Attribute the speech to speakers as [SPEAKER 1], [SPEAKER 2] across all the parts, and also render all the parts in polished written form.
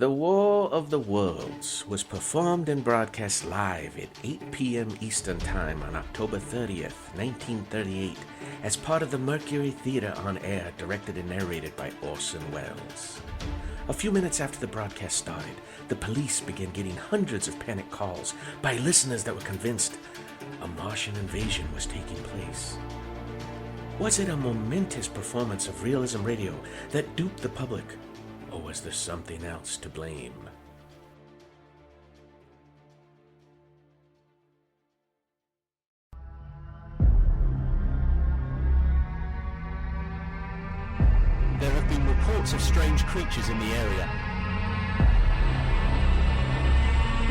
[SPEAKER 1] The War of the Worlds was performed and broadcast live at 8 p.m. Eastern Time on October 30th, 1938, as part of the Mercury Theater on Air, directed and narrated by Orson Welles. A few minutes after the broadcast started, the police began getting hundreds of panic calls by listeners that were convinced a Martian invasion was taking place. Was it a momentous performance of realism radio that duped the public? Or was there something else to blame?
[SPEAKER 2] There have been reports of strange creatures in the area.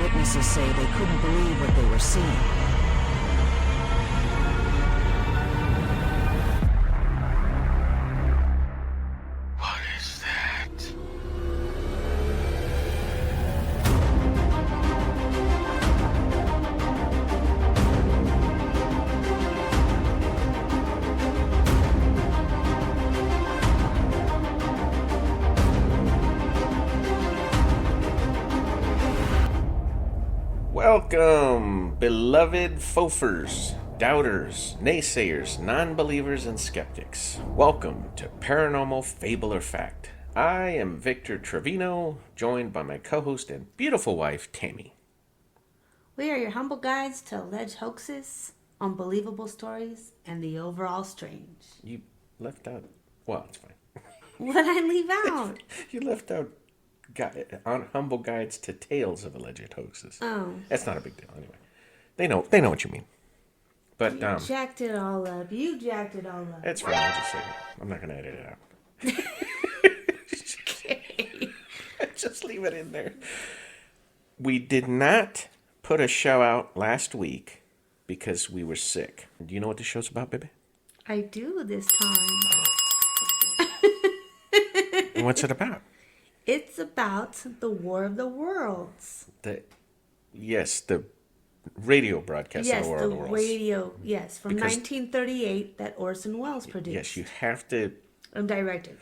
[SPEAKER 3] Witnesses say they couldn't believe what they were seeing.
[SPEAKER 1] Welcome, beloved fofers, doubters, naysayers, non-believers, and skeptics. Welcome to Paranormal Fable or Fact. I am Victor Trevino, joined by my co-host and beautiful wife, Tammy.
[SPEAKER 4] We are your humble guides to alleged hoaxes, unbelievable stories, and the overall strange.
[SPEAKER 1] You left out... Well, it's fine.
[SPEAKER 4] What did I leave out?
[SPEAKER 1] You left out on humble guides to tales of alleged hoaxes.
[SPEAKER 4] Oh.
[SPEAKER 1] That's not a big deal anyway. They know what you mean. But
[SPEAKER 4] You jacked it all up. You jacked it all up.
[SPEAKER 1] That's fine. I'll just say it. I'm not going to edit it out.
[SPEAKER 4] Okay.
[SPEAKER 1] Just leave it in there. We did not put a show out last week because we were sick. Do you know what the show's about, baby?
[SPEAKER 4] I do this time.
[SPEAKER 1] And what's it about?
[SPEAKER 4] It's about the War of the Worlds.
[SPEAKER 1] The radio broadcast of the War of the Worlds.
[SPEAKER 4] From 1938 that Orson Welles produced.
[SPEAKER 1] Yes, you have to...
[SPEAKER 4] And directed.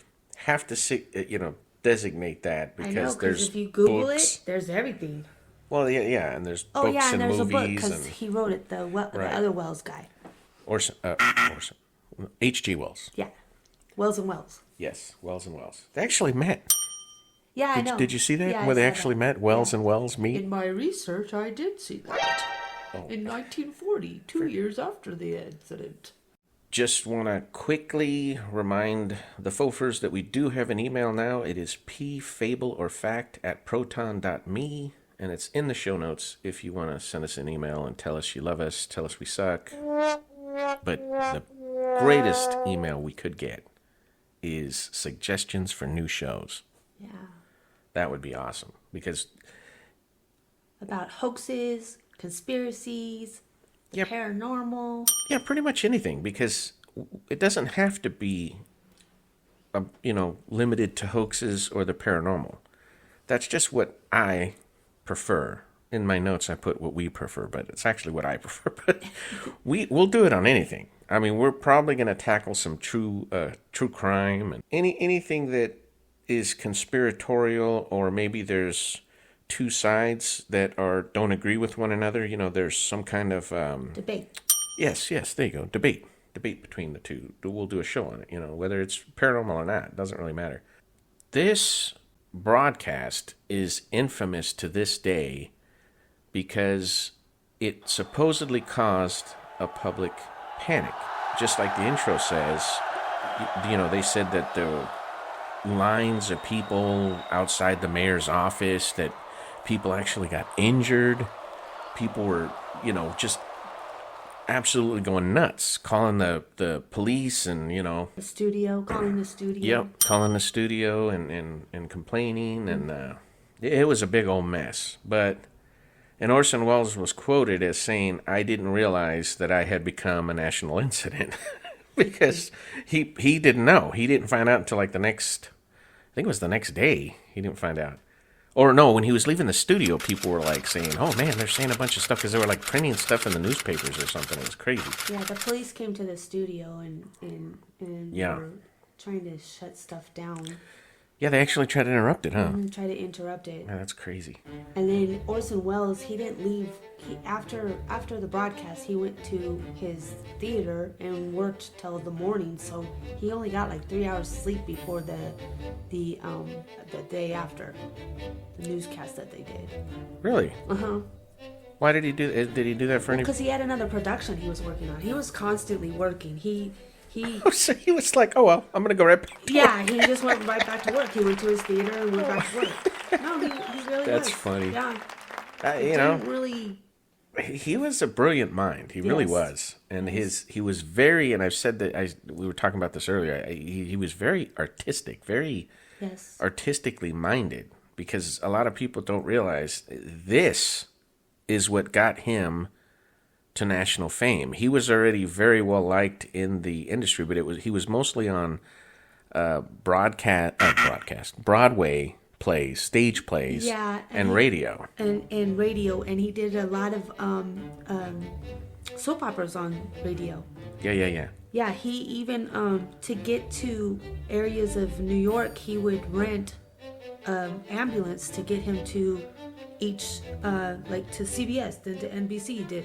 [SPEAKER 1] Designate that because
[SPEAKER 4] I know,
[SPEAKER 1] there's
[SPEAKER 4] if you Google
[SPEAKER 1] books.
[SPEAKER 4] it, there's everything.
[SPEAKER 1] Well, yeah, and there's
[SPEAKER 4] Oh,
[SPEAKER 1] books
[SPEAKER 4] yeah, and
[SPEAKER 1] and
[SPEAKER 4] there's
[SPEAKER 1] movies.
[SPEAKER 4] a book because he wrote it, the other Wells guy.
[SPEAKER 1] Orson. H.G. Wells.
[SPEAKER 4] Yeah. Wells and Wells.
[SPEAKER 1] Yes, Wells and Wells. They actually met.
[SPEAKER 4] Yeah, I know.
[SPEAKER 1] Did you see that?
[SPEAKER 4] Yeah,
[SPEAKER 1] Where they
[SPEAKER 4] saw
[SPEAKER 1] actually
[SPEAKER 4] that.
[SPEAKER 1] met? Wells and Wells meet?
[SPEAKER 5] In my research, I did see that.
[SPEAKER 1] Oh.
[SPEAKER 5] In 1940, 2 years after the incident.
[SPEAKER 1] Just want to quickly remind the fofers that we do have an email now. It is pfableorfact@proton.me, and it's in the show notes if you want to send us an email and tell us you love us, tell us we suck. But the greatest email we could get is suggestions for new shows.
[SPEAKER 4] Yeah.
[SPEAKER 1] That would be awesome because
[SPEAKER 4] About hoaxes, conspiracies, the paranormal.
[SPEAKER 1] Yeah, pretty much anything, because it doesn't have to be, limited to hoaxes or the paranormal. That's just what I prefer. In my notes, I put what we prefer, but it's actually what I prefer. But we'll do it on anything. I mean, we're probably going to tackle some true crime and anything that is conspiratorial, or maybe there's two sides that don't agree with one another. There's some kind of
[SPEAKER 4] Debate.
[SPEAKER 1] Yes, there you go. Debate between the two. We'll do a show on it. Whether it's paranormal or not, it doesn't really matter. This broadcast is infamous to this day because it supposedly caused a public panic. Just like the intro says, they said that there were lines of people outside the mayor's office, that people actually got injured. People were, just absolutely going nuts, calling the police and,
[SPEAKER 4] The studio, calling the studio.
[SPEAKER 1] Yep, calling the studio and complaining. And it was a big old mess. And Orson Welles was quoted as saying, "I didn't realize that I had become a national incident." Because he didn't know. He didn't find out until like the next day. He didn't find out. Or no, when he was leaving the studio, people were like saying, "Oh man, they're saying a bunch of stuff," because they were like printing stuff in the newspapers or something. It was crazy.
[SPEAKER 4] Yeah, the police came to the studio and
[SPEAKER 1] Yeah.
[SPEAKER 4] were trying to shut stuff down.
[SPEAKER 1] Yeah, they actually tried to interrupt it, huh?
[SPEAKER 4] and try to interrupt it.
[SPEAKER 1] Man, that's crazy.
[SPEAKER 4] And then Orson Welles, he didn't leave. After the broadcast, he went to his theater and worked till the morning. So he only got like 3 hours sleep before the day after the newscast that they did.
[SPEAKER 1] Really?
[SPEAKER 4] Uh-huh.
[SPEAKER 1] Why did he do? Did he do that for any?
[SPEAKER 4] Because he had another production he was working on. He was constantly working. He
[SPEAKER 1] So he was like, "Oh well, I'm gonna go right back."
[SPEAKER 4] yeah, he just went right back to work. He went to his theater and went back to work. No, he really
[SPEAKER 1] That's
[SPEAKER 4] was.
[SPEAKER 1] funny.
[SPEAKER 4] Yeah.
[SPEAKER 1] You know,
[SPEAKER 4] Didn't really.
[SPEAKER 1] he was a brilliant mind. He really
[SPEAKER 4] Yes.
[SPEAKER 1] was, and he was very. And I've said that we were talking about this earlier. He was very artistic, very
[SPEAKER 4] Yes.
[SPEAKER 1] artistically minded. Because a lot of people don't realize this is what got him to national fame. He was already very well liked in the industry, but he was mostly on Broadway plays, stage plays,
[SPEAKER 4] Yeah,
[SPEAKER 1] and radio.
[SPEAKER 4] And radio, and he did a lot of soap operas on radio.
[SPEAKER 1] Yeah.
[SPEAKER 4] Yeah, he even to get to areas of New York, he would rent ambulance to get him to each like to CBS, then to NBC,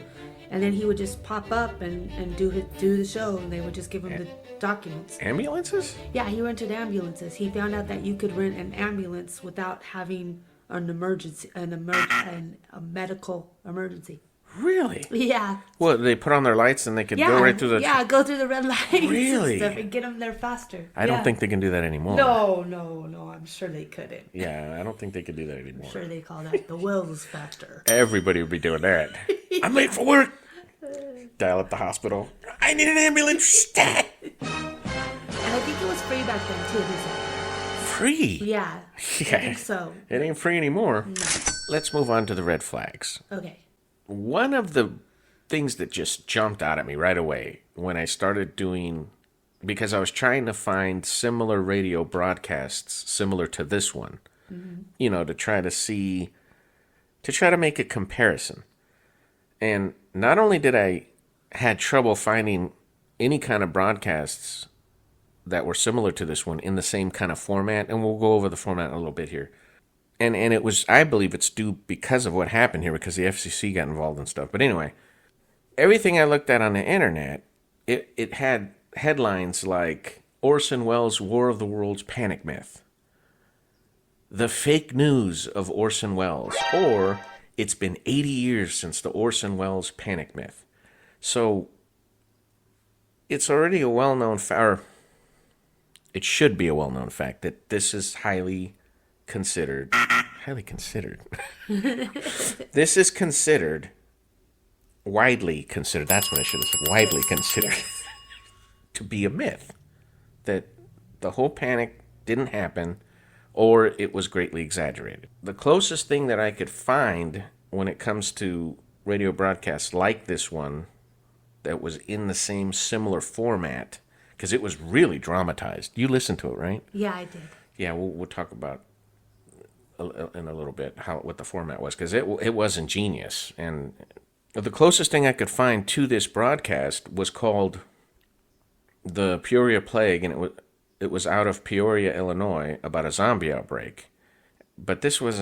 [SPEAKER 4] and then he would just pop up and do the show, and they would just give him the documents.
[SPEAKER 1] Ambulances?
[SPEAKER 4] Yeah, he rented ambulances. He found out that you could rent an ambulance without having an emergency, a medical emergency.
[SPEAKER 1] Really?
[SPEAKER 4] Yeah.
[SPEAKER 1] Well, they put on their lights and they could go right through the.
[SPEAKER 4] Yeah, go through the red lights
[SPEAKER 1] Really?
[SPEAKER 4] and stuff and get them there faster.
[SPEAKER 1] I don't
[SPEAKER 4] Yeah.
[SPEAKER 1] think they can do that anymore.
[SPEAKER 4] No. I'm sure they couldn't.
[SPEAKER 1] Yeah, I don't think they could do that anymore.
[SPEAKER 4] I'm sure they call that the Wells factor.
[SPEAKER 1] Everybody would be doing that. I'm late for work. Dial up the hospital. I need an ambulance. Stat.
[SPEAKER 4] And I think it was free back then too. He said.
[SPEAKER 1] Free?
[SPEAKER 4] Yeah.
[SPEAKER 1] Yeah.
[SPEAKER 4] I think so.
[SPEAKER 1] It ain't free anymore. Let's move on to the red flags.
[SPEAKER 4] Okay.
[SPEAKER 1] One of the things that just jumped out at me right away when I started doing, because I was trying to find similar radio broadcasts similar to this one, you know, to try to make a comparison. And not only did I had trouble finding any kind of broadcasts that were similar to this one in the same kind of format, and we'll go over the format a little bit here. And it was, I believe it's due because of what happened here, because the FCC got involved and stuff. But anyway, everything I looked at on the internet, it had headlines like Orson Welles' War of the Worlds Panic Myth, The Fake News of Orson Welles, or It's Been 80 Years Since the Orson Welles Panic Myth. So it's already a well-known fact, or it should be a well-known fact, that this is highly considered. This is considered, widely considered, that's what I should have said, widely considered to be a myth. That the whole panic didn't happen, or it was greatly exaggerated. The closest thing that I could find when it comes to radio broadcasts like this one, that was in the same similar format, because it was really dramatized. You listened to it, right?
[SPEAKER 4] Yeah, I did.
[SPEAKER 1] Yeah, we'll talk about in a little bit what the format was, because it was ingenious. And the closest thing I could find to this broadcast was called The Peoria Plague, and it was out of Peoria, Illinois, about a zombie outbreak. But this was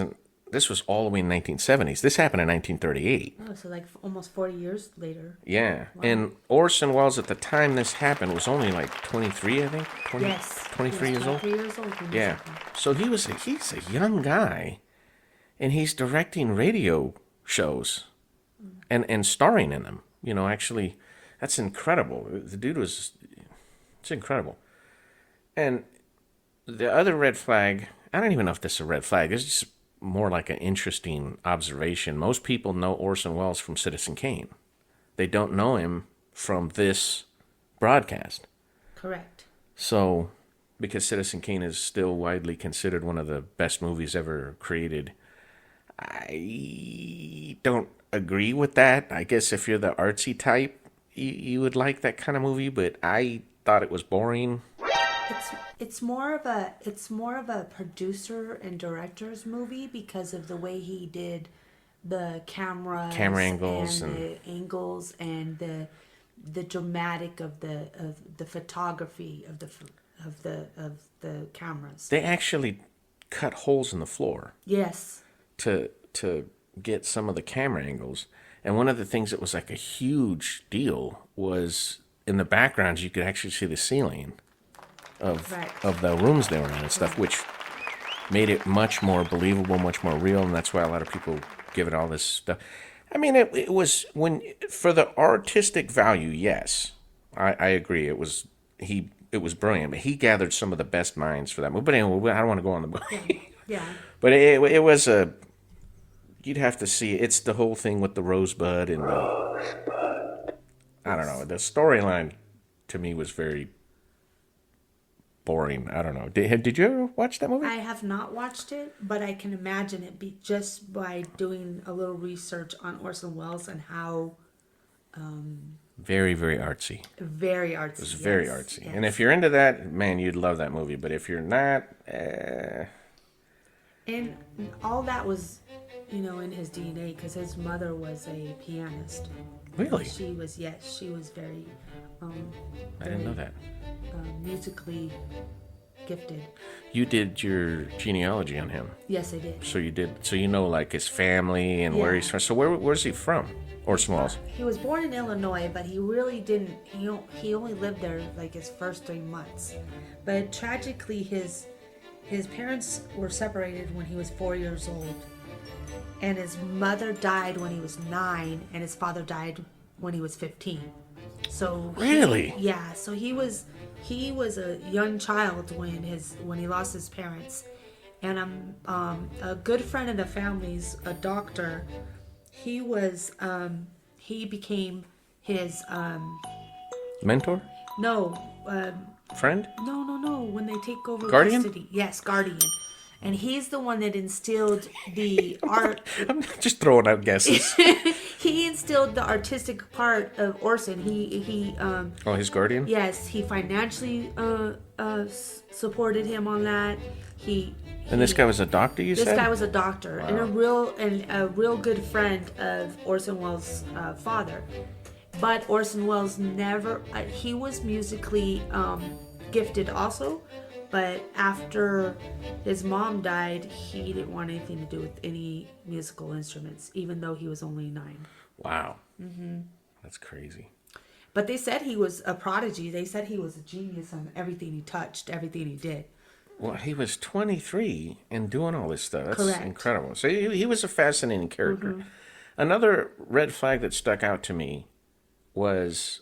[SPEAKER 1] all the way in the 1970s. This happened in 1938.
[SPEAKER 4] Oh, so like almost 40 years later.
[SPEAKER 1] Yeah.
[SPEAKER 4] Wow.
[SPEAKER 1] And Orson Welles, at the time this happened, was only like 23, I think. 20,
[SPEAKER 4] Yes.
[SPEAKER 1] 23
[SPEAKER 4] He was
[SPEAKER 1] years old.
[SPEAKER 4] 23 years old. when this
[SPEAKER 1] Yeah.
[SPEAKER 4] happened.
[SPEAKER 1] So he's a young guy, and he's directing radio shows and starring in them. You know, actually, that's incredible. The dude it's incredible. And the other red flag, I don't even know if this is a red flag. It's just more like an interesting observation. Most people know Orson Welles from Citizen Kane. They don't know him from this broadcast.
[SPEAKER 4] Correct.
[SPEAKER 1] So, because Citizen Kane is still widely considered one of the best movies ever created, I don't agree with that. I guess if you're the artsy type, you would like that kind of movie, but I thought it was boring.
[SPEAKER 4] It's more of a producer and director's movie because of the way he did the camera
[SPEAKER 1] angles
[SPEAKER 4] and the angles and the dramatic of the photography of of the cameras.
[SPEAKER 1] They actually cut holes in the floor
[SPEAKER 4] Yes.
[SPEAKER 1] to get some of the camera angles. And one of the things that was like a huge deal was in the backgrounds you could actually see the ceiling of
[SPEAKER 4] Right.
[SPEAKER 1] of the rooms they were in and stuff, which made it much more believable, much more real, and that's why a lot of people give it all this stuff. I mean, it was when for the artistic value, yes, I agree. It was brilliant, but he gathered some of the best minds for that movie. But anyway, I don't want to go on the movie.
[SPEAKER 4] Yeah.
[SPEAKER 1] But it was a. You'd have to see it. It's the whole thing with the rosebud and the. I don't know. The storyline to me was very boring. I don't know. Did you ever watch that movie?
[SPEAKER 4] I have not watched it, but I can imagine it be just by doing a little research on Orson Welles and how
[SPEAKER 1] Very, very artsy.
[SPEAKER 4] very artsy.
[SPEAKER 1] It was very artsy. And if you're into that, man, you'd love that movie. But if you're not,
[SPEAKER 4] and all that was, in his DNA because his mother was a pianist.
[SPEAKER 1] Really?
[SPEAKER 4] She was very.
[SPEAKER 1] I didn't know that.
[SPEAKER 4] Musically gifted.
[SPEAKER 1] You did your genealogy on him.
[SPEAKER 4] Yes, I did.
[SPEAKER 1] So you did. So you know, like, his family and where
[SPEAKER 4] Yeah.
[SPEAKER 1] he's from. So where's he from? Orson Welles.
[SPEAKER 4] He was born in Illinois, but he really didn't. He only lived there like his first 3 months. But tragically, his parents were separated when he was 4 years old, and his mother died when he was 9, and his father died when he was 15. So
[SPEAKER 1] Really?
[SPEAKER 4] yeah. So he was a young child when he lost his parents, and a good friend of the family's a doctor. He became his
[SPEAKER 1] Mentor?
[SPEAKER 4] no
[SPEAKER 1] Friend?
[SPEAKER 4] no when they take over
[SPEAKER 1] Guardian?
[SPEAKER 4] custody. Yes, guardian. And he's the one that instilled the art.
[SPEAKER 1] I'm just throwing out guesses.
[SPEAKER 4] He instilled the artistic part of Orson. He
[SPEAKER 1] Oh, his guardian?
[SPEAKER 4] yes, he financially supported him on that.
[SPEAKER 1] And this guy was a doctor, you
[SPEAKER 4] This
[SPEAKER 1] said?
[SPEAKER 4] guy was a doctor and a real good friend of Orson Welles' father. But Orson Welles never. He was musically gifted also, but after his mom died, he didn't want anything to do with any musical instruments, even though he was only 9.
[SPEAKER 1] Wow. Mm-hmm. That's crazy.
[SPEAKER 4] But they said he was a prodigy. They said he was a genius on everything he touched, everything he did.
[SPEAKER 1] Well, he was 23 and doing all this stuff. That's
[SPEAKER 4] Correct.
[SPEAKER 1] incredible. So he was a fascinating character. Another red flag that stuck out to me was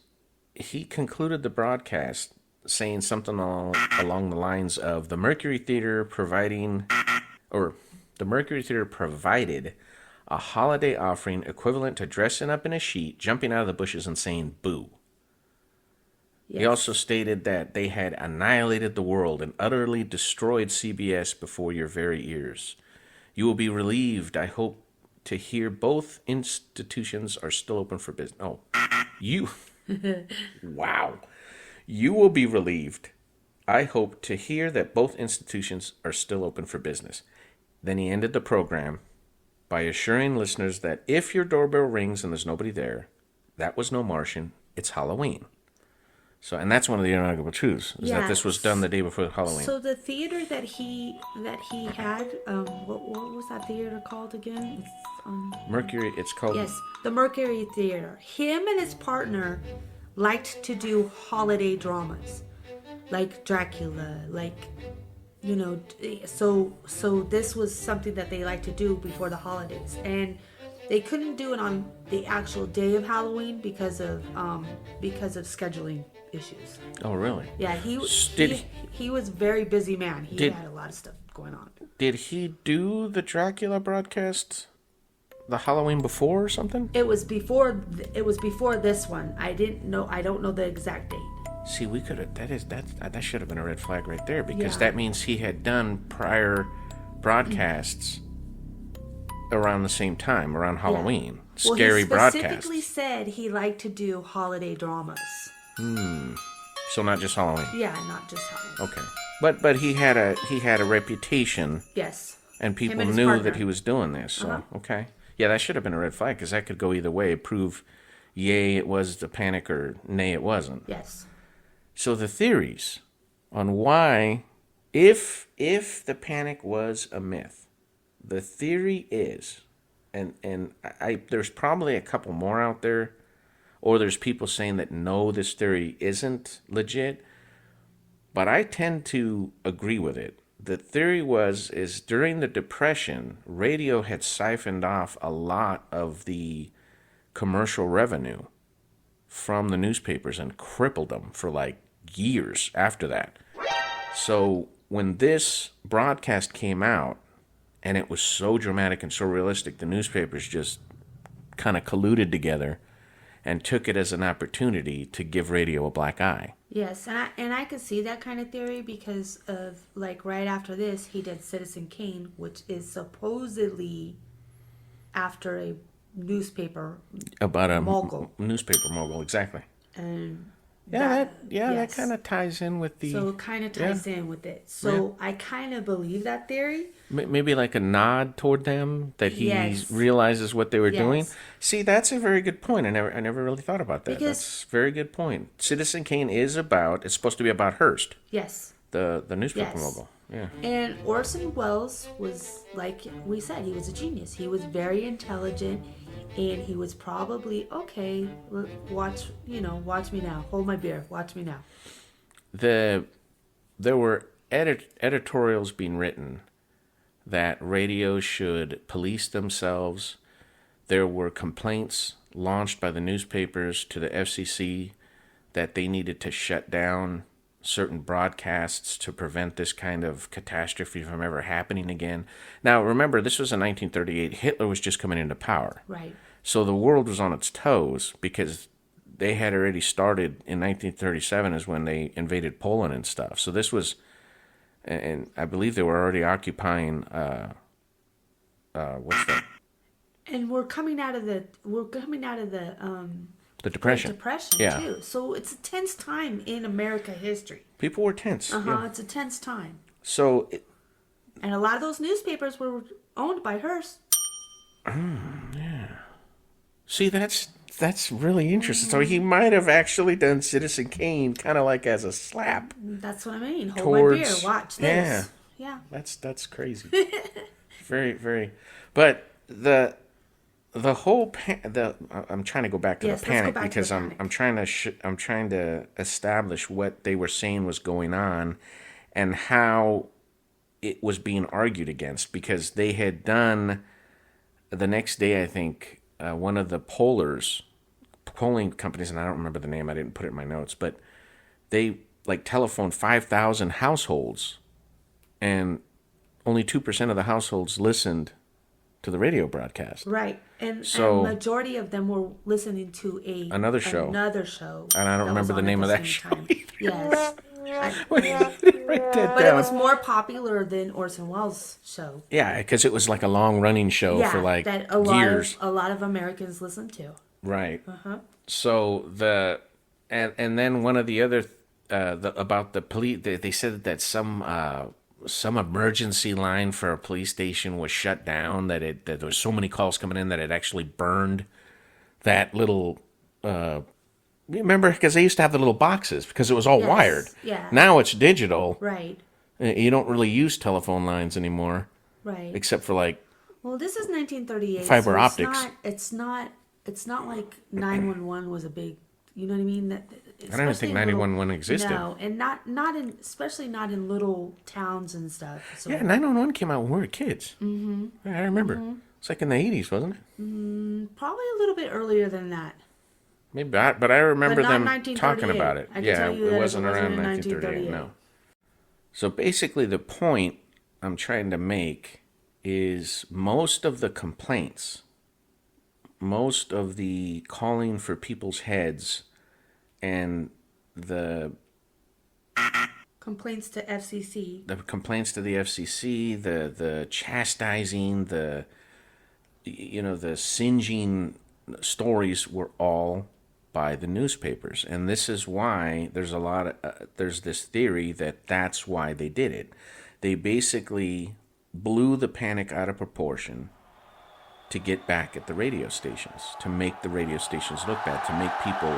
[SPEAKER 1] he concluded the broadcast saying something along the lines of the Mercury Theater provided a holiday offering equivalent to dressing up in a sheet, jumping out of the bushes, and saying boo.
[SPEAKER 4] Yes.
[SPEAKER 1] He also stated that they had annihilated the world and utterly destroyed CBS before your very ears. You will be relieved, I hope, to hear both institutions are still open for business. Oh, you. Wow. You will be relieved, I hope, to hear that both institutions are still open for business. Then he ended the program by assuring listeners that if your doorbell rings and there's nobody there, that was no Martian, it's Halloween. So, and that's one of the inarguable truths, is that this was done the day before Halloween.
[SPEAKER 4] So the theater that he had, what was that theater called again?
[SPEAKER 1] Mercury, it's called...
[SPEAKER 4] Yes, the Mercury Theater. Him and his partner liked to do holiday dramas, like Dracula, so this was something that they liked to do before the holidays, and they couldn't do it on the actual day of Halloween because of scheduling issues.
[SPEAKER 1] Oh, really?
[SPEAKER 4] Yeah, he was a very busy man. He had a lot of stuff going on.
[SPEAKER 1] Did he do the Dracula broadcast the Halloween before or something?
[SPEAKER 4] It was before this one. I don't know the exact date.
[SPEAKER 1] See, we could have. That should have been a red flag right there, because
[SPEAKER 4] Yeah.
[SPEAKER 1] that means he had done prior broadcasts around the same time, around Halloween. Scary
[SPEAKER 4] he
[SPEAKER 1] broadcasts.
[SPEAKER 4] specifically said he liked to do holiday dramas.
[SPEAKER 1] So not just Halloween.
[SPEAKER 4] Yeah, not just Halloween.
[SPEAKER 1] Okay, but he had a reputation,
[SPEAKER 4] Yes.
[SPEAKER 1] and people
[SPEAKER 4] and his
[SPEAKER 1] knew
[SPEAKER 4] partner.
[SPEAKER 1] that he was doing this. So okay, yeah, that should have been a red flag, because that could go either way. Prove, yay, it was the panic, or nay, it wasn't.
[SPEAKER 4] Yes.
[SPEAKER 1] So the theories on why, if the panic was a myth, the theory is, and there's probably a couple more out there, or there's people saying that no, this theory isn't legit, but I tend to agree with it. The theory is during the Depression, radio had siphoned off a lot of the commercial revenue from the newspapers and crippled them for like years after that. So when this broadcast came out, and it was so dramatic and so realistic, the newspapers just kind of colluded together and took it as an opportunity to give radio a black eye.
[SPEAKER 4] Yes, and I could see that kind of theory because of, like, right after this, he did Citizen Kane, which is supposedly after a newspaper
[SPEAKER 1] About a
[SPEAKER 4] mogul.
[SPEAKER 1] newspaper mogul, exactly.
[SPEAKER 4] And
[SPEAKER 1] That
[SPEAKER 4] yes.
[SPEAKER 1] kind of ties in with the...
[SPEAKER 4] So it kind of ties in with it. So I kind of believe that theory.
[SPEAKER 1] Maybe like a nod toward them, that he
[SPEAKER 4] Yes.
[SPEAKER 1] realizes what they were doing.
[SPEAKER 4] Yes.
[SPEAKER 1] See, that's a very good point. I never really thought about that.
[SPEAKER 4] Because-
[SPEAKER 1] That's a very good point. Citizen Kane it's supposed to be about Hearst,
[SPEAKER 4] Yes.
[SPEAKER 1] the newspaper
[SPEAKER 4] Yes.
[SPEAKER 1] mogul. Yeah.
[SPEAKER 4] And Orson Welles was, like we said, he was a genius. He was very intelligent, and he was probably, okay, watch me now. Hold my beer. Watch me now.
[SPEAKER 1] There were editorials being written that radio should police themselves. There were complaints launched by the newspapers to the FCC that they needed to shut down certain broadcasts to prevent this kind of catastrophe from ever happening again. Now, remember, this was in 1938. Hitler was just coming into power.
[SPEAKER 4] Right.
[SPEAKER 1] So the world was on its toes because they had already started in 1937 is when they invaded Poland and stuff. So this was, and I believe they were already occupying, what's that?
[SPEAKER 4] And we're coming out of the
[SPEAKER 1] The Depression.
[SPEAKER 4] Depression
[SPEAKER 1] Yeah.
[SPEAKER 4] too. So it's a tense time in America history.
[SPEAKER 1] People were tense. Yeah.
[SPEAKER 4] It's a tense time.
[SPEAKER 1] So,
[SPEAKER 4] And a lot of those newspapers were owned by Hearst.
[SPEAKER 1] see, that's really interesting. So he might have actually done Citizen Kane kind of like as a slap.
[SPEAKER 4] That's what I mean. Hold my beer.
[SPEAKER 1] Towards-
[SPEAKER 4] Watch this. Yeah.
[SPEAKER 1] That's crazy. Very, very. But the whole I'm trying to go back to
[SPEAKER 4] Yes,
[SPEAKER 1] the
[SPEAKER 4] let's go
[SPEAKER 1] panic
[SPEAKER 4] back to
[SPEAKER 1] because
[SPEAKER 4] the
[SPEAKER 1] I'm
[SPEAKER 4] panic.
[SPEAKER 1] I'm trying to establish what they were saying was going on and how it was being argued against, because they had done the next day, I think, one of the polling companies, and I don't remember the name, I didn't put it in my notes, but they like telephoned 5,000 households, and only 2% of the households listened to the radio broadcast.
[SPEAKER 4] Right. And
[SPEAKER 1] So-
[SPEAKER 4] and majority of them were listening to
[SPEAKER 1] Another show.
[SPEAKER 4] Another show.
[SPEAKER 1] And I don't
[SPEAKER 4] that
[SPEAKER 1] remember
[SPEAKER 4] was
[SPEAKER 1] the
[SPEAKER 4] on
[SPEAKER 1] name
[SPEAKER 4] at
[SPEAKER 1] of
[SPEAKER 4] the
[SPEAKER 1] that
[SPEAKER 4] same
[SPEAKER 1] show
[SPEAKER 4] time.
[SPEAKER 1] either.
[SPEAKER 4] Yes.
[SPEAKER 1] Write that
[SPEAKER 4] But it
[SPEAKER 1] down.
[SPEAKER 4] was more popular than Orson Welles' show.
[SPEAKER 1] Yeah, because it was like a long running show for like
[SPEAKER 4] that a
[SPEAKER 1] years.
[SPEAKER 4] a lot of Americans listened to.
[SPEAKER 1] Right. So and then one of the other about the police, they said that some emergency line for a police station was shut down. That there was so many calls coming in that it actually burned that little. Remember, because they used to have the little boxes because it was all
[SPEAKER 4] Yes,
[SPEAKER 1] wired.
[SPEAKER 4] yeah.
[SPEAKER 1] Now it's digital.
[SPEAKER 4] Right.
[SPEAKER 1] You don't really use telephone lines anymore,
[SPEAKER 4] Right.
[SPEAKER 1] except for like.
[SPEAKER 4] Well, this is 1938.
[SPEAKER 1] Fiber
[SPEAKER 4] so
[SPEAKER 1] optics.
[SPEAKER 4] It's not like 911 was a big. You know what I mean?
[SPEAKER 1] I don't even think 911 existed.
[SPEAKER 4] No, and especially not in little towns and stuff. So.
[SPEAKER 1] Yeah, 911 came out when we were kids. Mm-hmm. I remember. It's like in the 80s, wasn't it?
[SPEAKER 4] Probably a little bit earlier than that.
[SPEAKER 1] Maybe, but I remember
[SPEAKER 4] But not
[SPEAKER 1] them
[SPEAKER 4] 1938.
[SPEAKER 1] talking about it.
[SPEAKER 4] I can
[SPEAKER 1] Yeah,
[SPEAKER 4] tell you
[SPEAKER 1] it
[SPEAKER 4] that
[SPEAKER 1] wasn't
[SPEAKER 4] it wasn't
[SPEAKER 1] around
[SPEAKER 4] in
[SPEAKER 1] 1938,
[SPEAKER 4] 1938.
[SPEAKER 1] no. So basically the point I'm trying to make is most of the complaints, most of the calling for people's heads, and the
[SPEAKER 4] Complaints to FCC.
[SPEAKER 1] complaints to the FCC, the chastising, the singeing stories were all by the newspapers. And this is why there's this theory that that's why they did it. They basically blew the panic out of proportion to get back at the radio stations, to make the radio stations look bad, to make people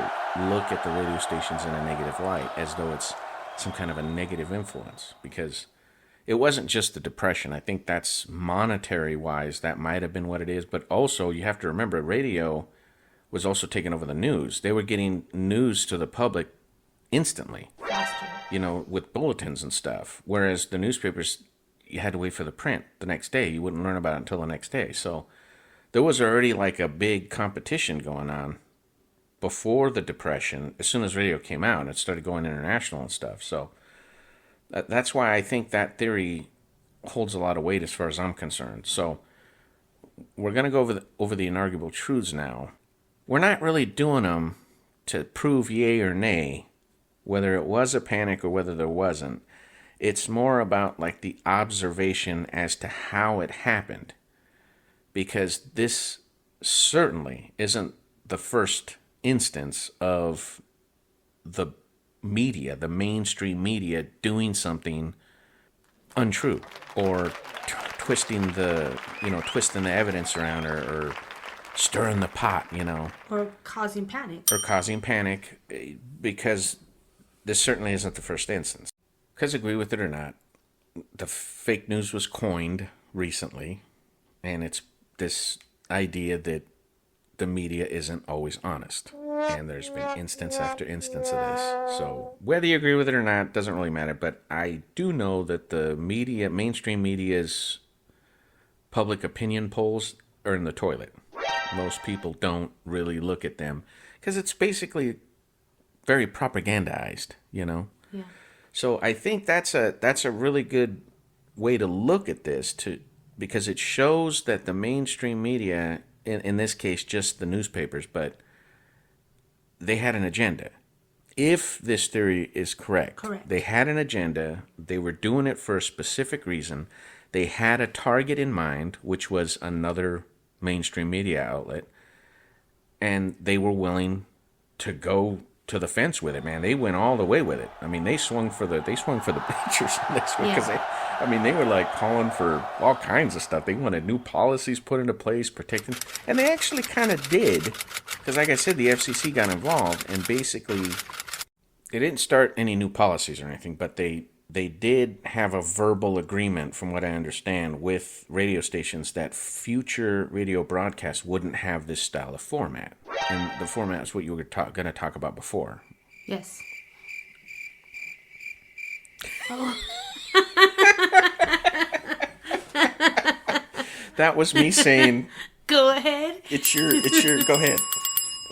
[SPEAKER 1] look at the radio stations in a negative light, as though it's some kind of a negative influence, because it wasn't just the Depression. I think that's monetary-wise, that might have been what it is. But also, you have to remember, radio was also taking over the news. They were getting news to the public instantly, with bulletins and stuff. Whereas the newspapers, you had to wait for the print the next day. You wouldn't learn about it until the next day. So there was already like a big competition going on before the Depression. As soon as radio came out, it started going international and stuff. So that's why I think that theory holds a lot of weight as far as I'm concerned. So we're going to go over the inarguable truths now. We're not really doing them to prove yay or nay, whether it was a panic or whether there wasn't. It's more about like the observation as to how it happened. Because this certainly isn't the first instance of the media, the mainstream media, doing something untrue or twisting the evidence around or stirring the pot,
[SPEAKER 4] Or causing panic.
[SPEAKER 1] Because this certainly isn't the first instance. Because agree with it or not, the fake news was coined recently, and it's this idea that the media isn't always honest. And there's been instance after instance of this. So whether you agree with it or not doesn't really matter. But I do know that the media, mainstream media's public opinion polls are in the toilet. Most people don't really look at them because it's basically very propagandized, Yeah. So I think that's a really good way to look at this because it shows that the mainstream media, in this case just the newspapers, but they had an agenda. If this theory is correct, they had an agenda. They were doing it for a specific reason. They had a target in mind, which was another mainstream media outlet, and they were willing to go to the fence with it, man. They went all the way with it. I mean, they swung for the bleachers in this one because they were like calling for all kinds of stuff. They wanted new policies put into place, protecting, and they actually kind of did, because like I said, the FCC got involved, and basically they didn't start any new policies or anything, but they did have a verbal agreement, from what I understand, with radio stations that future radio broadcasts wouldn't have this style of format. And the format is what you were going to talk about before.
[SPEAKER 4] Yes.
[SPEAKER 1] That was me saying,
[SPEAKER 4] go ahead.
[SPEAKER 1] It's your, go ahead.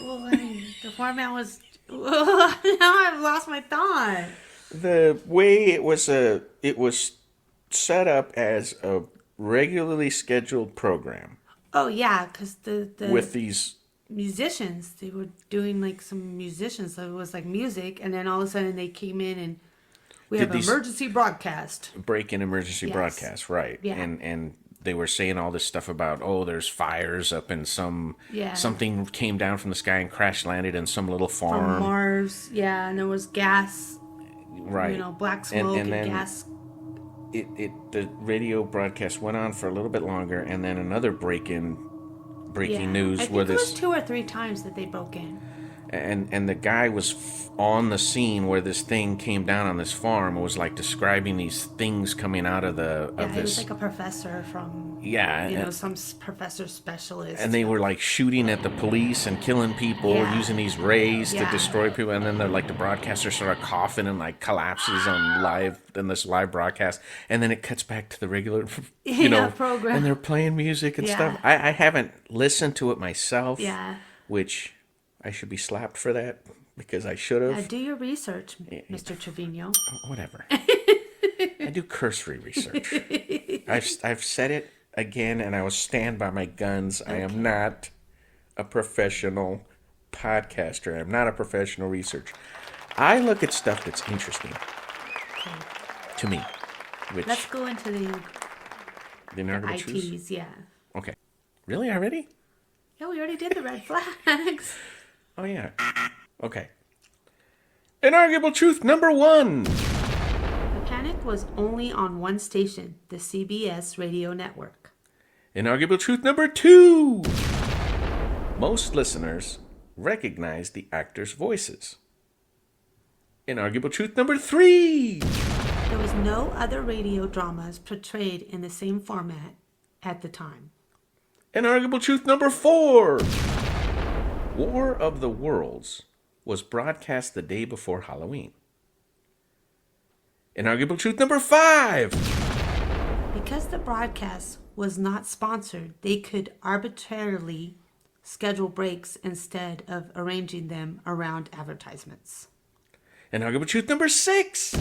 [SPEAKER 4] Well, the format was, now I've lost my thought.
[SPEAKER 1] The way it was set up as a regularly scheduled program.
[SPEAKER 4] Oh yeah, because the
[SPEAKER 1] with these
[SPEAKER 4] musicians, they were doing like some musicians, so it was like music, and then all of a sudden they came in and we have emergency broadcast.
[SPEAKER 1] Break-in emergency broadcast, right?
[SPEAKER 4] Yeah.
[SPEAKER 1] And they were saying all this stuff about, there's fires up in something came down from the sky and crash landed in some little farm.
[SPEAKER 4] From Mars, yeah, and there was gas.
[SPEAKER 1] Right.
[SPEAKER 4] Black smoke and
[SPEAKER 1] then
[SPEAKER 4] gas.
[SPEAKER 1] The radio broadcast went on for a little bit longer, and then another breaking news.
[SPEAKER 4] I think it was 2 or 3 times that they broke in.
[SPEAKER 1] And the guy was on the scene where this thing came down on this farm and was like describing these things coming out of
[SPEAKER 4] he was like a professor from some professor specialist,
[SPEAKER 1] and they were like shooting at the police and killing people using these rays to destroy people, and then they're like the broadcaster started coughing and like collapses in this live broadcast, and then it cuts back to the regular
[SPEAKER 4] program,
[SPEAKER 1] and they're playing music and stuff. I haven't listened to it myself, which I should be slapped for that because I should have.
[SPEAKER 4] Do your research, Mr. Trevino.
[SPEAKER 1] Whatever. I do cursory research. I've said it again, and I will stand by my guns. Okay. I am not a professional podcaster. I'm not a professional researcher. I look at stuff that's interesting to me.
[SPEAKER 4] Let's go into the
[SPEAKER 1] inarguable truths?
[SPEAKER 4] ITs, yeah.
[SPEAKER 1] Okay. Really? Already?
[SPEAKER 4] Yeah, we already did the red flags.
[SPEAKER 1] Oh, yeah. Okay. Inarguable truth number 1.
[SPEAKER 4] The panic was only on one station, the CBS radio network.
[SPEAKER 1] Inarguable truth number 2. Most listeners recognize the actors' voices. Inarguable truth number 3.
[SPEAKER 4] There was no other radio dramas portrayed in the same format at the time.
[SPEAKER 1] Inarguable truth number 4. War of the Worlds was broadcast the day before Halloween. Inarguable truth number 5.
[SPEAKER 4] Because the broadcast was not sponsored, they could arbitrarily schedule breaks instead of arranging them around advertisements.
[SPEAKER 1] Inarguable truth number 6.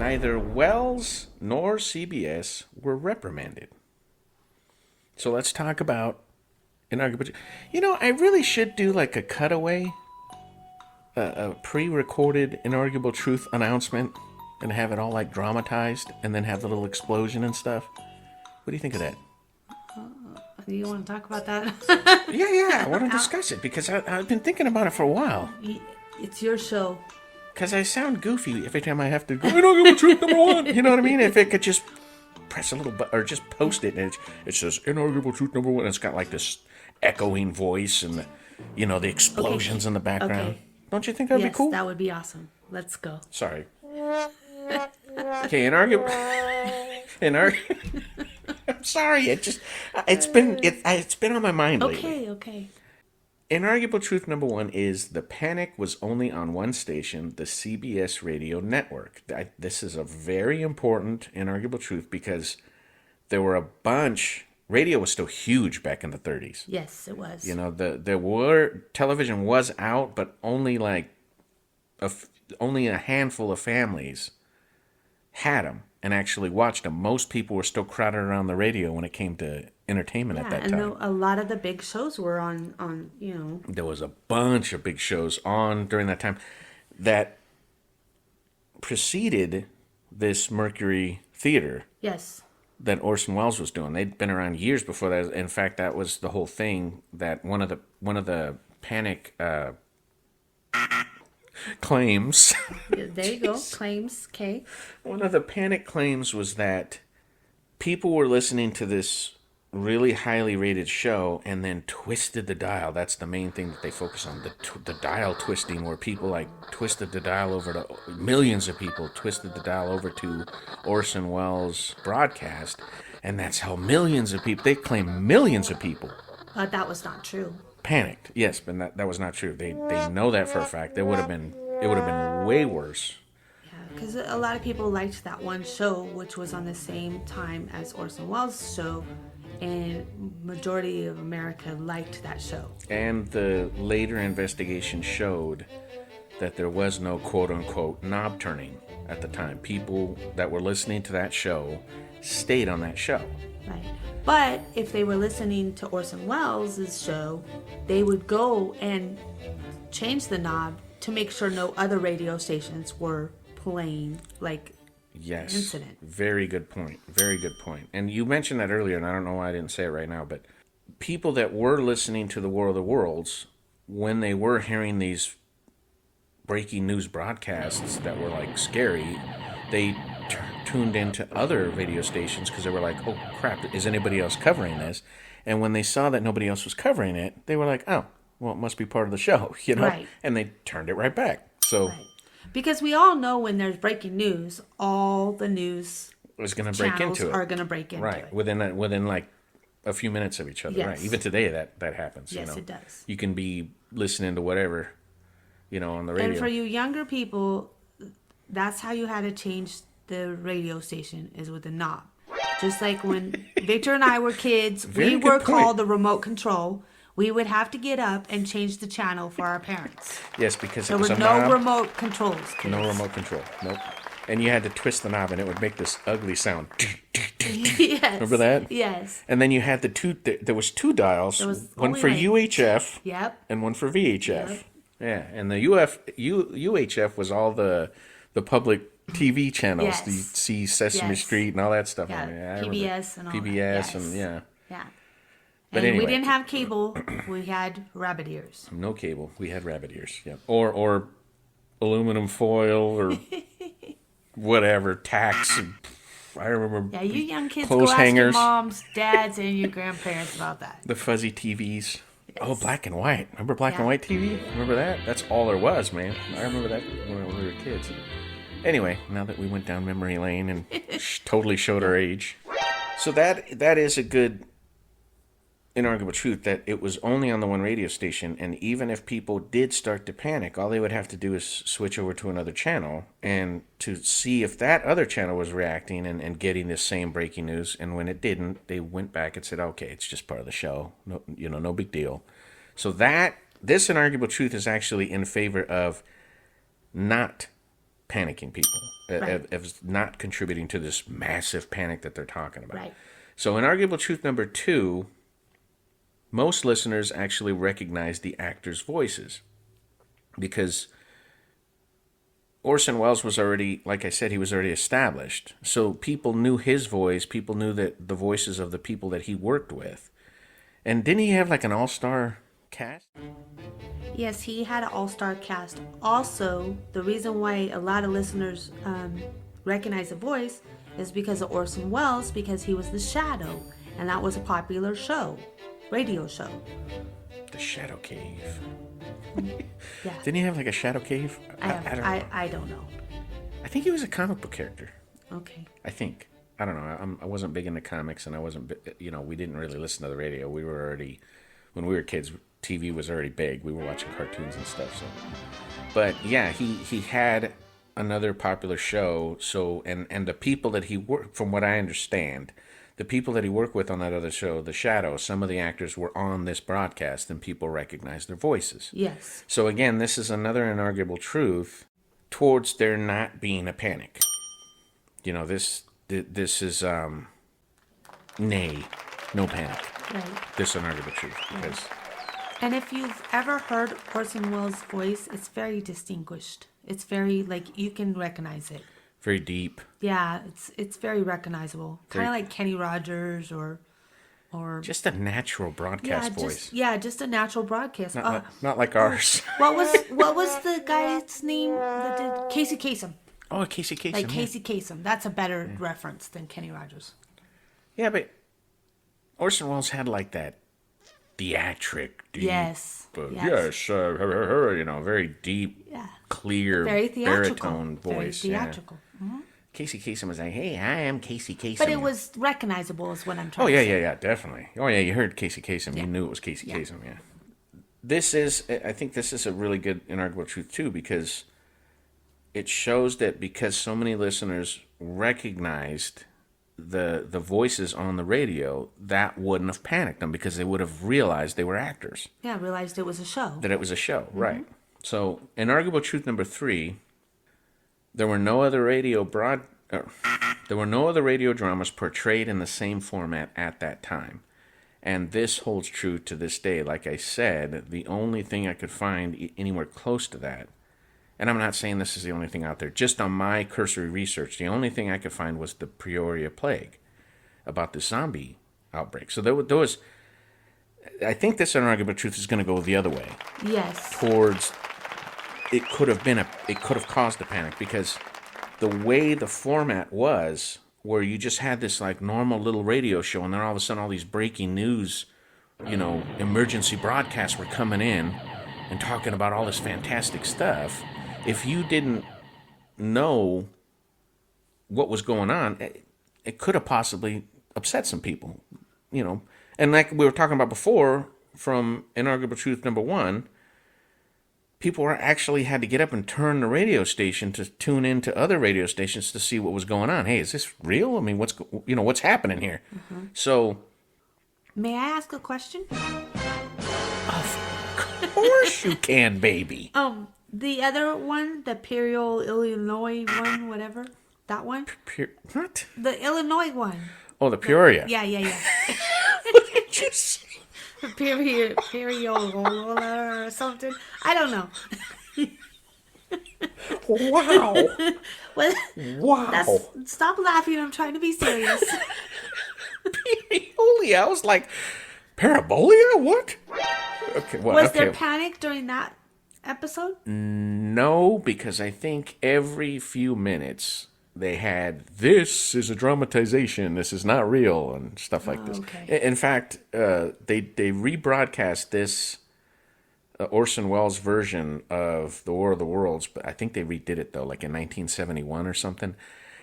[SPEAKER 1] Neither Wells nor CBS were reprimanded. So let's talk about inarguable truth. You know, I really should do like a cutaway, a pre-recorded inarguable truth announcement and have it all like dramatized and then have the little explosion and stuff. What do you think of that?
[SPEAKER 4] You want to talk about that?
[SPEAKER 1] Yeah, I want to discuss it because I've been thinking about it for a while.
[SPEAKER 4] It's your show.
[SPEAKER 1] Because I sound goofy every time I have to go, inarguable truth number 1. You know what I mean? If it could just press a little button or just post it and it says inarguable truth number 1. And it's got like this echoing voice and, the explosions in the background.
[SPEAKER 4] Okay.
[SPEAKER 1] Don't you think that'd be cool?
[SPEAKER 4] That would be awesome. Let's go.
[SPEAKER 1] Sorry. Okay, inarguable. I'm sorry. It's been on my mind lately.
[SPEAKER 4] Okay.
[SPEAKER 1] Inarguable truth number 1 is the panic was only on one station, the CBS radio network. This is a very important inarguable truth because there were a bunch. Radio was still huge back in the 30s.
[SPEAKER 4] Yes, it was.
[SPEAKER 1] Television was out, but only only a handful of families had them and actually watched them. Most people were still crowded around the radio when it came to entertainment at that time.
[SPEAKER 4] And a lot of the big shows were on.
[SPEAKER 1] There was a bunch of big shows on during that time that preceded this Mercury Theater.
[SPEAKER 4] Yes.
[SPEAKER 1] That Orson Welles was doing. They'd been around years before that. In fact, that was the whole thing. That one of the panic claims.
[SPEAKER 4] There you go. Claims. Okay.
[SPEAKER 1] One of the panic claims was that people were listening to this really highly rated show and then twisted the dial. That's the main thing that they focus on. The dial twisting, where people twisted the dial over to millions of people twisted the dial over to Orson Welles' broadcast, and that's how millions of people. They claim millions of people.
[SPEAKER 4] But that was not true.
[SPEAKER 1] Panicked, yes, but that was not true. They know that for a fact. It would have been way worse.
[SPEAKER 4] Yeah, because a lot of people liked that one show, which was on the same time as Orson Welles' show, and majority of America liked that show.
[SPEAKER 1] And the later investigation showed that there was no quote-unquote knob turning at the time. People that were listening to that show stayed on that show.
[SPEAKER 4] Right. But if they were listening to Orson Welles' show, they would go and change the knob to make sure no other radio stations were playing
[SPEAKER 1] Yes.
[SPEAKER 4] incident.
[SPEAKER 1] Very good point. Very good point. And you mentioned that earlier, and I don't know why I didn't say it right now, but people that were listening to the War of the Worlds, when they were hearing these breaking news broadcasts that were scary, they tuned into other radio stations because they were like, oh crap, is anybody else covering this? And when they saw that nobody else was covering it, they were like, oh, well, it must be part of the show,
[SPEAKER 4] Right.
[SPEAKER 1] And they turned it right back. So.
[SPEAKER 4] Right. Because we all know when there's breaking news, all the news
[SPEAKER 1] is going to break into it.
[SPEAKER 4] Are going to break into
[SPEAKER 1] right.
[SPEAKER 4] it.
[SPEAKER 1] Within a few minutes of each other.
[SPEAKER 4] Yes.
[SPEAKER 1] Right. Even today that happens.
[SPEAKER 4] Yes, it does.
[SPEAKER 1] You can be listening to whatever, on the radio.
[SPEAKER 4] And for you younger people, that's how you had to change the radio station, is with a knob. Just like when Victor and I were kids, we were called the remote control. We would have to get up and change the channel for our parents.
[SPEAKER 1] Yes, because
[SPEAKER 4] there
[SPEAKER 1] it was
[SPEAKER 4] were
[SPEAKER 1] a
[SPEAKER 4] no
[SPEAKER 1] knob.
[SPEAKER 4] remote controls. Kids.
[SPEAKER 1] No remote control. Nope. And you had to twist the knob, and it would make this ugly sound.
[SPEAKER 4] Yes.
[SPEAKER 1] Remember that?
[SPEAKER 4] Yes.
[SPEAKER 1] And then you had the two. There was two dials. One for UHF.
[SPEAKER 4] Yep.
[SPEAKER 1] And one for VHF.
[SPEAKER 4] Yep.
[SPEAKER 1] Yeah, and the UHF was all the public TV channels.
[SPEAKER 4] Yes.
[SPEAKER 1] You see Sesame Street and all that stuff.
[SPEAKER 4] Yeah. PBS and all
[SPEAKER 1] PBS
[SPEAKER 4] that. Yes.
[SPEAKER 1] And yeah.
[SPEAKER 4] Yeah.
[SPEAKER 1] But
[SPEAKER 4] and
[SPEAKER 1] anyway.
[SPEAKER 4] we didn't have cable. We had rabbit ears.
[SPEAKER 1] No cable. We had rabbit ears. Yeah. Or aluminum foil or whatever, tacks. I remember.
[SPEAKER 4] Yeah, you young kids
[SPEAKER 1] clothes
[SPEAKER 4] go
[SPEAKER 1] hangers.
[SPEAKER 4] ask your moms, dads, and your grandparents about that.
[SPEAKER 1] The fuzzy TVs. Oh, black and white. Remember black and
[SPEAKER 4] Yeah.
[SPEAKER 1] white TV? Remember that? That's all there was, man. I remember that when we were kids. Anyway, now that we went down memory lane and totally showed our age. So that is a good inarguable truth, that it was only on the one radio station, and even if people did start to panic, all they would have to do is switch over to another channel and to see if that other channel was reacting and getting this same breaking news. And when it didn't, they went back and said, okay, it's just part of the show. No, no big deal. So this inarguable truth is actually in favor of not panicking people, of not contributing to this massive panic that they're talking about.
[SPEAKER 4] Right.
[SPEAKER 1] So inarguable truth number 2, most listeners actually recognize the actors' voices because Orson Welles was already, like I said, he was already established. So people knew his voice. People knew that the voices of the people that he worked with. And didn't he have like an all-star cast?
[SPEAKER 4] Yes, he had an all-star cast. Also, the reason why a lot of listeners recognize the voice is because of Orson Welles, because he was the Shadow, and that was a popular show. Radio show.
[SPEAKER 1] The Shadow Cave.
[SPEAKER 4] Yeah.
[SPEAKER 1] Didn't he have like a Shadow Cave?
[SPEAKER 4] I don't know.
[SPEAKER 1] I think he was a comic book character.
[SPEAKER 4] Okay.
[SPEAKER 1] I think. I don't know. I wasn't big into comics, and I wasn't, we didn't really listen to the radio. We were already, when we were kids, TV was already big. We were watching cartoons and stuff. So, but yeah, he had another popular show. So, and the people that he worked, from what I understand, the people that he worked with on that other show, The Shadow, some of the actors were on this broadcast, and people recognized their voices.
[SPEAKER 4] Yes.
[SPEAKER 1] So again, this is another inarguable truth towards there not being a panic. This is nay, no panic.
[SPEAKER 4] Right.
[SPEAKER 1] This inarguable truth, because
[SPEAKER 4] And if you've ever heard Orson Welles' voice, it's very distinguished. It's very, like, you can recognize it.
[SPEAKER 1] very deep.
[SPEAKER 4] Yeah, it's very recognizable. Kind
[SPEAKER 1] Very-
[SPEAKER 4] of like Kenny Rogers or
[SPEAKER 1] Just a natural broadcast voice.
[SPEAKER 4] Just a natural broadcast.
[SPEAKER 1] Not like ours.
[SPEAKER 4] What was the guy's name that did Casey Kasem?
[SPEAKER 1] Oh, Casey Kasem.
[SPEAKER 4] Like
[SPEAKER 1] yeah.
[SPEAKER 4] Casey Kasem. That's a better reference than Kenny Rogers.
[SPEAKER 1] Yeah, but Orson Welles had like that theatric, deep.
[SPEAKER 4] Yes.
[SPEAKER 1] Yes. Very deep,
[SPEAKER 4] Yeah.
[SPEAKER 1] clear,
[SPEAKER 4] Very theatrical.
[SPEAKER 1] baritone voice.
[SPEAKER 4] Very theatrical.
[SPEAKER 1] Yeah. Casey Kasem was like, "Hey, I am Casey Kasem."
[SPEAKER 4] But it was recognizable, is what I'm trying
[SPEAKER 1] Oh
[SPEAKER 4] to
[SPEAKER 1] yeah,
[SPEAKER 4] say.
[SPEAKER 1] yeah, definitely. Oh yeah, you heard Casey Kasem.
[SPEAKER 4] Yeah.
[SPEAKER 1] You knew it was Casey
[SPEAKER 4] Yeah.
[SPEAKER 1] Kasem. Yeah. I think this is a really good inarguable truth too, because it shows that because so many listeners recognized the voices on the radio, that wouldn't have panicked them because they would have realized they were actors,
[SPEAKER 4] Yeah, I realized it was a show.
[SPEAKER 1] that it was a show, right? So, inarguable truth number 3: there were no other radio dramas portrayed in the same format at that time. And this holds true to this day. Like I said, the only thing I could find anywhere close to that, and I'm not saying this is the only thing out there, just on my cursory research, the only thing I could find was the Peoria Plague, about the zombie outbreak. So there was, I think this inarguable truth is going to go the other way,
[SPEAKER 4] Yes.
[SPEAKER 1] towards it could have caused a panic, because the way the format was, where you just had this like normal little radio show, and then all of a sudden all these breaking news, emergency broadcasts were coming in and talking about all this fantastic stuff. If you didn't know what was going on, it could have possibly upset some people, And like we were talking about before, from inarguable truth number 1, people actually had to get up and turn the radio station to tune into other radio stations to see what was going on. Hey, is this real? I mean, what's happening here?
[SPEAKER 4] Mm-hmm.
[SPEAKER 1] So,
[SPEAKER 4] May I ask a question?
[SPEAKER 1] of course you can, baby.
[SPEAKER 4] The other one, the Imperial Illinois one, whatever, that one,
[SPEAKER 1] What?
[SPEAKER 4] the Illinois one.
[SPEAKER 1] Oh, the Peoria.
[SPEAKER 4] Yeah.
[SPEAKER 1] Just
[SPEAKER 4] Imperial or something. I don't know.
[SPEAKER 1] wow.
[SPEAKER 4] Well,
[SPEAKER 1] Wow.
[SPEAKER 4] stop laughing. I'm trying to be serious.
[SPEAKER 1] Holy, I was like, Parabolia? What? Okay, well,
[SPEAKER 4] Was there panic during that episode?
[SPEAKER 1] No, because I think every few minutes they had, this is a dramatization, this is not real, and stuff like this.
[SPEAKER 4] Okay.
[SPEAKER 1] In fact, they rebroadcast this Orson Welles version of The War of the Worlds, but I think they redid it, though, like in 1971 or something.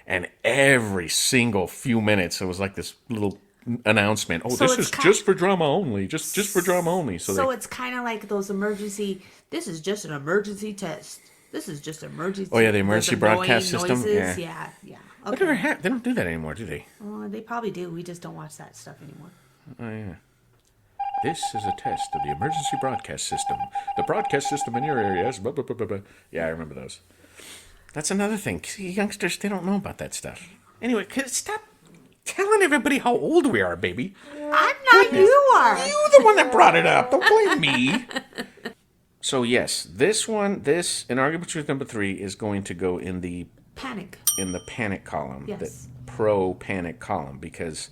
[SPEAKER 1] And every single few minutes, it was like this little announcement. Oh,
[SPEAKER 4] So
[SPEAKER 1] this
[SPEAKER 4] it's
[SPEAKER 1] is just for drama only. Just for drama only.
[SPEAKER 4] So it's kind of like those emergency. This is just an emergency test. This is just emergency.
[SPEAKER 1] Oh, yeah, the emergency
[SPEAKER 4] those annoying
[SPEAKER 1] broadcast system?
[SPEAKER 4] noises.
[SPEAKER 1] Yeah.
[SPEAKER 4] Yeah.
[SPEAKER 1] Whatever
[SPEAKER 4] Okay.
[SPEAKER 1] they don't do that anymore, do they?
[SPEAKER 4] They probably do. We just don't watch that stuff anymore.
[SPEAKER 1] Oh, yeah. This is a test of the emergency broadcast system. The broadcast system in your area is blah, blah, blah, blah, blah. Yeah, I remember those. That's another thing. See, youngsters, they don't know about that stuff. Anyway, stop telling everybody how old we are, baby.
[SPEAKER 4] I'm not. You are.
[SPEAKER 1] You the one that brought it up. Don't blame me. So, yes, this Inarguable Truth number 3 is going to go in the
[SPEAKER 4] Panic.
[SPEAKER 1] panic column.
[SPEAKER 4] Yes.
[SPEAKER 1] The pro-panic column, because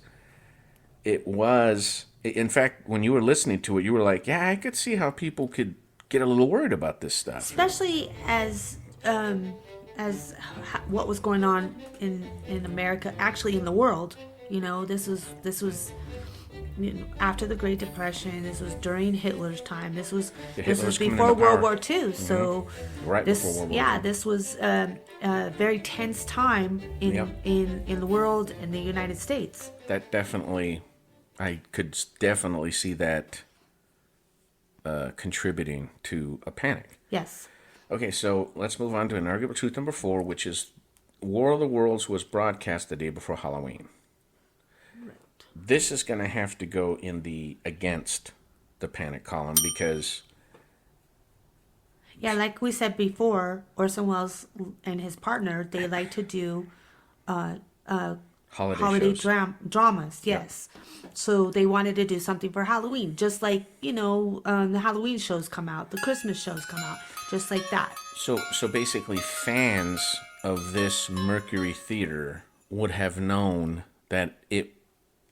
[SPEAKER 1] it was... In fact, when you were listening to it, you were like, yeah, I could see how people could get a little worried about this stuff.
[SPEAKER 4] Especially as what was going on in America, actually in the world. You know, this was after the Great Depression. This was during Hitler's time. This was before World War II. So
[SPEAKER 1] right before World War II.
[SPEAKER 4] This was a very tense time in the world, in the United States.
[SPEAKER 1] That definitely... I could definitely see that contributing to a panic.
[SPEAKER 4] Yes.
[SPEAKER 1] Okay, so let's move on to Inarguable Truth number 4, which is War of the Worlds was broadcast the day before Halloween. Right. This is going to have to go in the against the panic column because...
[SPEAKER 4] Yeah, like we said before, Orson Welles and his partner, they like to do... holiday dramas, yes. Yep. So they wanted to do something for Halloween, just like, the Halloween shows come out, the Christmas shows come out, just like that. So
[SPEAKER 1] basically fans of this Mercury Theater would have known that it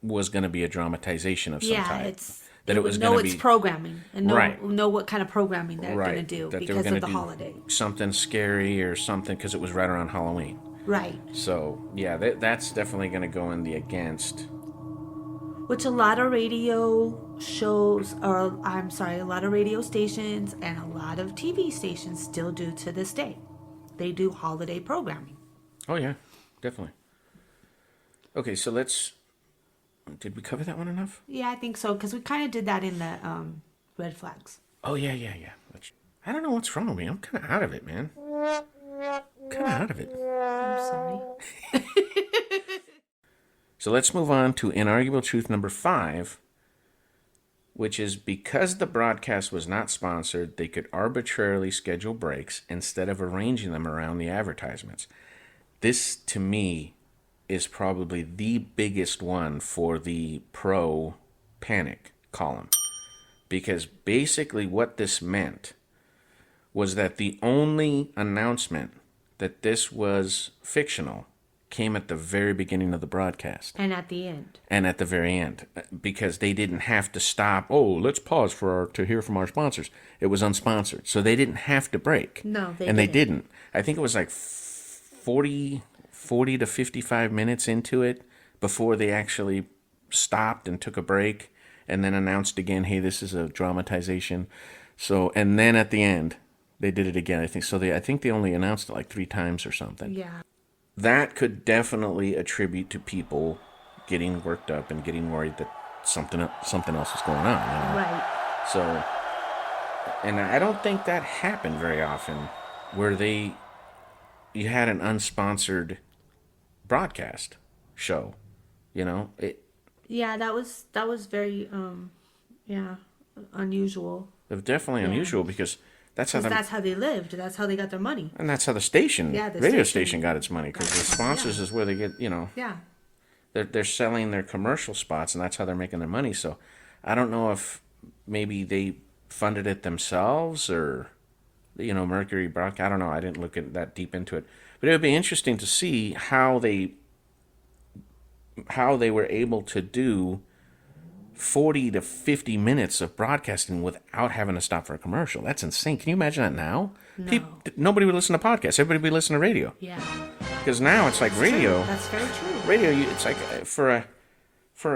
[SPEAKER 1] was going to be a dramatization of some type. That it was going to be...
[SPEAKER 4] it's programming, and know what kind of programming they're going to do because of the holiday.
[SPEAKER 1] Something scary or something, because it was right around Halloween.
[SPEAKER 4] Right.
[SPEAKER 1] So, yeah, that's definitely going to go in the against.
[SPEAKER 4] Which a lot of radio shows, a lot of radio stations and a lot of TV stations still do to this day. They do holiday programming.
[SPEAKER 1] Oh, yeah, definitely. Okay, so did we cover that one enough?
[SPEAKER 4] Yeah, I think so, because we kind of did that in the red flags.
[SPEAKER 1] Oh, yeah. I don't know what's wrong with me. I'm kind of out of it, man. Kind of out of it.
[SPEAKER 4] I'm sorry.
[SPEAKER 1] So let's move on to Inarguable Truth number 5, which is because the broadcast was not sponsored, they could arbitrarily schedule breaks instead of arranging them around the advertisements. This, to me, is probably the biggest one for the pro-panic column. Because basically what this meant was that the only announcement that this was fictional came at the very beginning of the broadcast.
[SPEAKER 4] And at the end.
[SPEAKER 1] And at the very end. Because they didn't have to stop, let's pause to hear from our sponsors. It was unsponsored. So they didn't have to break.
[SPEAKER 4] No,
[SPEAKER 1] they didn't. I think it was like 40 to 55 minutes into it before they actually stopped and took a break and then announced again, hey, this is a dramatization. So, and then at the end, they did it again, I think. So I think they only announced it like 3 times or something.
[SPEAKER 4] Yeah.
[SPEAKER 1] That could definitely attribute to people getting worked up and getting worried that something else is going on.
[SPEAKER 4] Right.
[SPEAKER 1] So, and I don't think that happened very often, where you had an unsponsored broadcast show.
[SPEAKER 4] Yeah, that was very unusual.
[SPEAKER 1] It was definitely unusual because that's how
[SPEAKER 4] they lived. That's how they got their money.
[SPEAKER 1] And that's how the radio station got its money, because the sponsors is where they get,
[SPEAKER 4] Yeah.
[SPEAKER 1] They're selling their commercial spots, and that's how they're making their money. So I don't know if maybe they funded it themselves or, Mercury broadcast. I don't know. I didn't look at that deep into it. But it would be interesting to see how they were able to do 40 to 50 minutes of broadcasting without having to stop for a commercial. That's insane. Can you imagine that now?
[SPEAKER 4] No.
[SPEAKER 1] Nobody would listen to podcasts. Everybody would listen to radio.
[SPEAKER 4] Yeah.
[SPEAKER 1] Because now it's like radio.
[SPEAKER 4] That's very true.
[SPEAKER 1] Radio, it's like for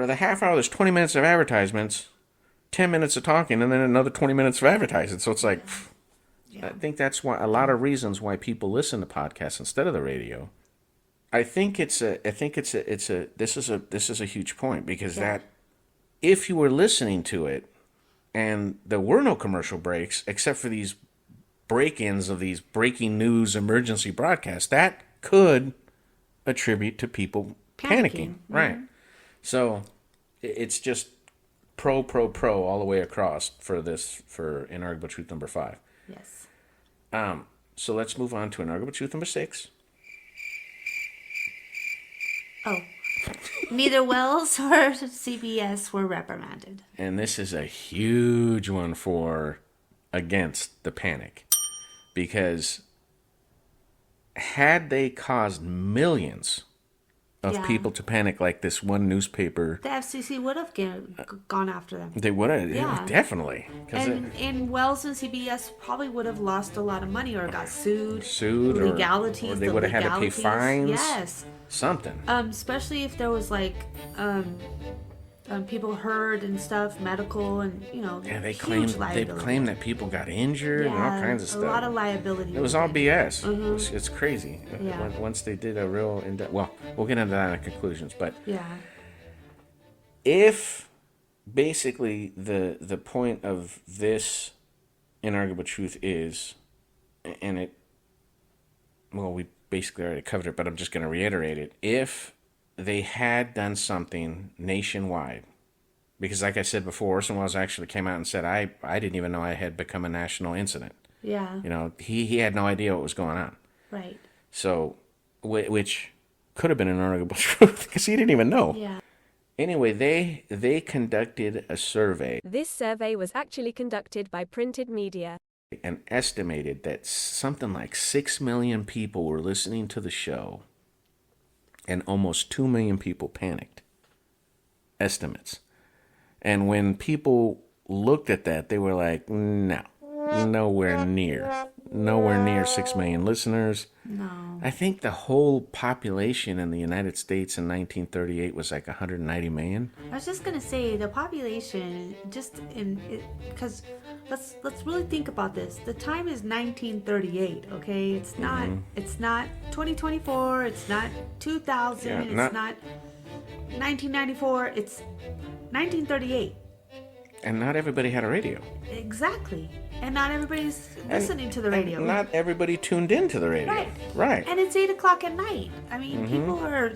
[SPEAKER 1] the half hour, there's 20 minutes of advertisements, 10 minutes of talking, and then another 20 minutes of advertising. So it's like, I think that's why a lot of reasons why people listen to podcasts instead of the radio. This is a huge point, because that if you were listening to it and there were no commercial breaks except for these break-ins of these breaking news emergency broadcasts, that could attribute to people panicking. Right. So it's just pro all the way across for Inarguable Truth number 5.
[SPEAKER 4] Yes.
[SPEAKER 1] So let's move on to Inarguable Truth number 6.
[SPEAKER 4] Oh. Neither Wells or CBS were reprimanded.
[SPEAKER 1] And this is a huge one against the panic. Because had they caused millions of people to panic like this one newspaper,
[SPEAKER 4] the FCC would have gone after them.
[SPEAKER 1] they would have, definitely.
[SPEAKER 4] And Wells and CBS probably would have lost a lot of money or got sued.
[SPEAKER 1] Legalities, or they would have had to pay fines.
[SPEAKER 4] Yes.
[SPEAKER 1] Something.
[SPEAKER 4] Especially if there was like people hurt and stuff, medical, and
[SPEAKER 1] they
[SPEAKER 4] huge
[SPEAKER 1] claimed that people got injured and all kinds of stuff.
[SPEAKER 4] A lot of liability.
[SPEAKER 1] It was all BS. It's crazy. Once they did a real in-depth, well, we'll get into that in conclusions, but if basically the point of this Inarguable Truth is, and we basically already covered it, but I'm just going to reiterate it. If they had done something nationwide, because like I said before, Orson Welles actually came out and said, I didn't even know I had become a national incident.
[SPEAKER 4] Yeah.
[SPEAKER 1] He had no idea what was going on.
[SPEAKER 4] Right.
[SPEAKER 1] So, which could have been an Inarguable Truth, because he didn't even know.
[SPEAKER 4] Yeah.
[SPEAKER 1] Anyway, they conducted a survey.
[SPEAKER 6] This survey was actually conducted by Printed Media.
[SPEAKER 1] And estimated that something like 6 million people were listening to the show, and almost 2 million people panicked. Estimates. And when people looked at that, they were like, no, nowhere near 6 million listeners.
[SPEAKER 4] No.
[SPEAKER 1] I think the whole population in the United States in 1938 was like 190 million.
[SPEAKER 4] I was just gonna say the population, because let's really think about this. The time is 1938. Okay, it's not 2024. It's not 2000. It's not 1994. It's 1938.
[SPEAKER 1] And not everybody had a radio.
[SPEAKER 4] Exactly. And not everybody's listening to the radio.
[SPEAKER 1] And not everybody tuned into the radio. Right.
[SPEAKER 4] And it's 8 o'clock at night. I mean, people are,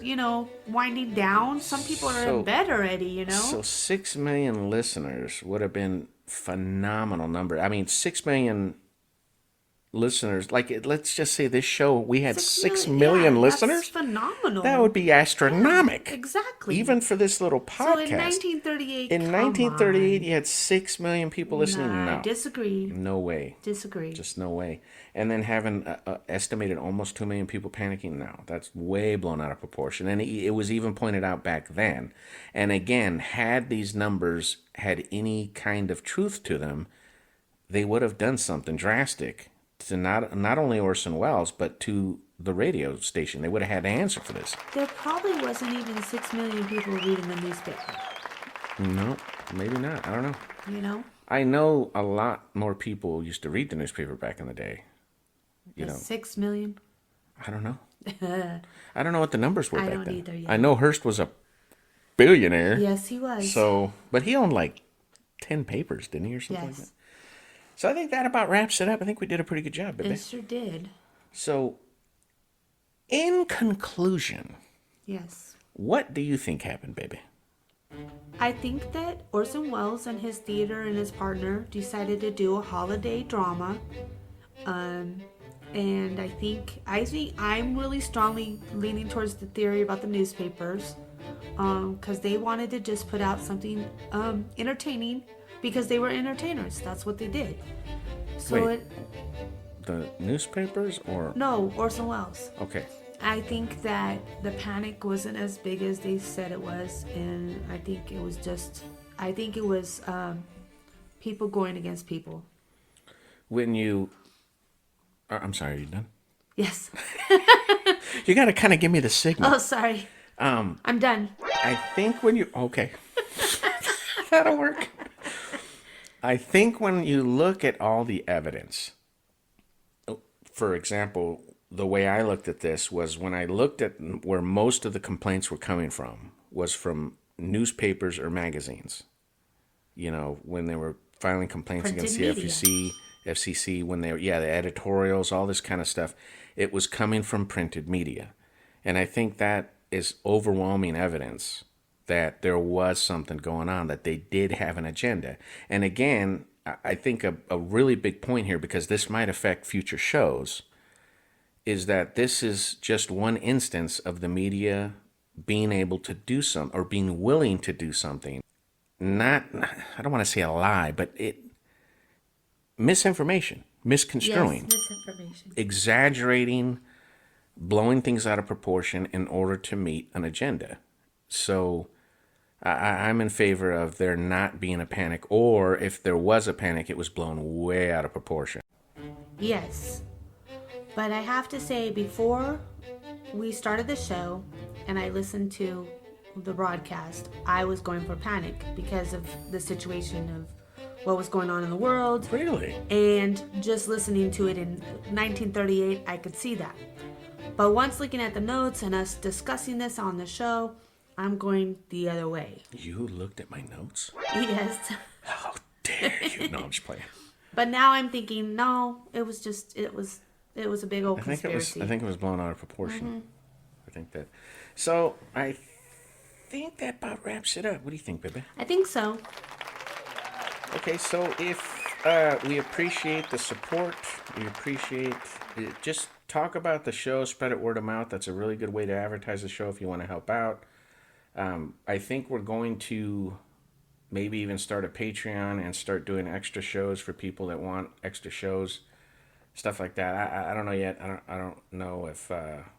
[SPEAKER 4] winding down. Some people are in bed already,
[SPEAKER 1] So 6 million listeners would have been phenomenal number. I mean, 6 million listeners. Let's just say this show, we had 6 million listeners.
[SPEAKER 4] That's phenomenal.
[SPEAKER 1] That would be astronomical.
[SPEAKER 4] Yeah, exactly.
[SPEAKER 1] Even for this little podcast.
[SPEAKER 4] So in 1938,
[SPEAKER 1] In 1938, you had 6 million people listening?
[SPEAKER 4] Nah,
[SPEAKER 1] No.
[SPEAKER 4] Disagree.
[SPEAKER 1] No way.
[SPEAKER 4] Disagree.
[SPEAKER 1] Just no way. And then having estimated almost 2 million people panicking? No, that's way blown out of proportion. And it was even pointed out back then. And again, had these numbers had any kind of truth to them, they would have done something drastic to not only Orson Welles, but to the radio station. They would have had to answer for this.
[SPEAKER 4] There probably wasn't even 6 million people reading the newspaper.
[SPEAKER 1] No, maybe not. I don't know. I know a lot more people used to read the newspaper back in the day.
[SPEAKER 4] 6 million?
[SPEAKER 1] I don't know. I don't know what the numbers were back then.
[SPEAKER 4] I don't either yet.
[SPEAKER 1] I know Hearst was a billionaire.
[SPEAKER 4] Yes, he was.
[SPEAKER 1] But he owned like 10 papers, didn't he, or something like that? So I think that about wraps it up. I think we did a pretty good job, baby.
[SPEAKER 4] It sure did.
[SPEAKER 1] So, in conclusion,
[SPEAKER 4] yes,
[SPEAKER 1] what do you think happened, baby?
[SPEAKER 4] I think that Orson Welles and his theater and his partner decided to do a holiday drama. And I think I'm really strongly leaning towards the theory about the newspapers. Because they wanted to just put out something entertaining. Because they were entertainers. That's what they did. So
[SPEAKER 1] Wait, the newspapers or?
[SPEAKER 4] No, Orson Welles.
[SPEAKER 1] Okay.
[SPEAKER 4] I think that the panic wasn't as big as they said it was. And I think it was people going against people.
[SPEAKER 1] I'm sorry, are you done?
[SPEAKER 4] Yes.
[SPEAKER 1] You got to kind of give me the signal.
[SPEAKER 4] Oh, sorry. I'm done.
[SPEAKER 1] I think when you... Okay. That'll work. I think when you look at all the evidence, for example, the way I looked at this was when I looked at where most of the complaints were coming from was from newspapers or magazines. You know, when they were filing complaints against the FCC, when they were, the editorials, all this kind of stuff, it was coming from printed media. And I think that is overwhelming evidence that there was something going on, that they did have an agenda. And again, I think a really big point here, because this might affect future shows, is that this is just one instance of the media being able to do something, or being willing to do something. Not, I don't want to say a lie, but misinformation, misconstruing,
[SPEAKER 4] Misinformation.
[SPEAKER 1] exaggerating, blowing things out of proportion in order to meet an agenda. So I'm in favor of there not being a panic, or if there was a panic, it was blown way out of proportion.
[SPEAKER 4] Yes. But I have to say, before we started the show and I listened to the broadcast, I was going for panic because of the situation of what was going on in the world.
[SPEAKER 1] Really?
[SPEAKER 4] And just listening to it in 1938, I could see that. But once looking at the notes and us discussing this on the show, I'm going the other way.
[SPEAKER 1] You looked at my notes?
[SPEAKER 4] Yes.
[SPEAKER 1] How dare you? No, I'm just playing.
[SPEAKER 4] But now I'm thinking, no, it was a big old conspiracy.
[SPEAKER 1] I think it was blown out of proportion. Mm-hmm. I think that. So I think that about wraps it up. What do you think, baby?
[SPEAKER 4] I think so.
[SPEAKER 1] Okay, so if we appreciate the support, we appreciate just talk about the show, spread it word of mouth. That's a really good way to advertise the show if you want to help out. I think we're going to maybe even start a Patreon and start doing extra shows for people that want extra shows, stuff like that. I don't know yet. I don't know if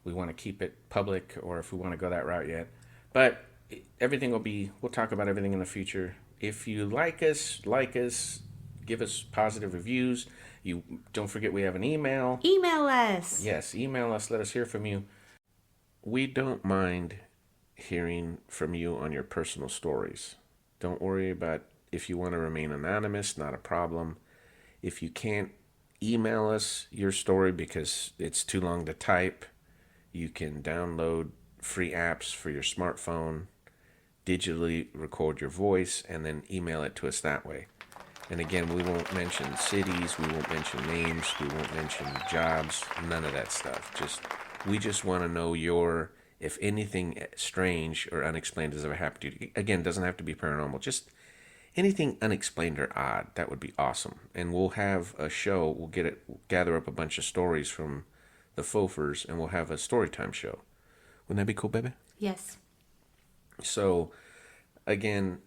[SPEAKER 1] we want to keep it public or if we want to go that route yet. But everything we'll talk about everything in the future. If you like us, give us positive reviews. You don't forget we have an email.
[SPEAKER 4] Email us.
[SPEAKER 1] Yes, email us. Let us hear from you. We don't mind hearing from you on your personal stories. Don't worry about if you want to remain anonymous, not a problem. If you can't email us your story because it's too long to type, you can download free apps for your smartphone, digitally record your voice, and then email it to us that way. And again, we won't mention cities, we won't mention names, we won't mention jobs, none of that stuff. We just want to know if anything strange or unexplained has ever happened to you. Again, it doesn't have to be paranormal, just anything unexplained or odd. That would be awesome. And we'll have a show, we'll gather up a bunch of stories from the Fofers, and we'll have a story time show. Wouldn't that be cool, baby?
[SPEAKER 4] Yes.
[SPEAKER 1] So, again,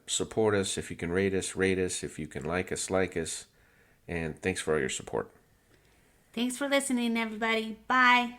[SPEAKER 1] support us. If you can rate us. If you can like us. And thanks for all your support.
[SPEAKER 4] Thanks for listening, everybody. Bye.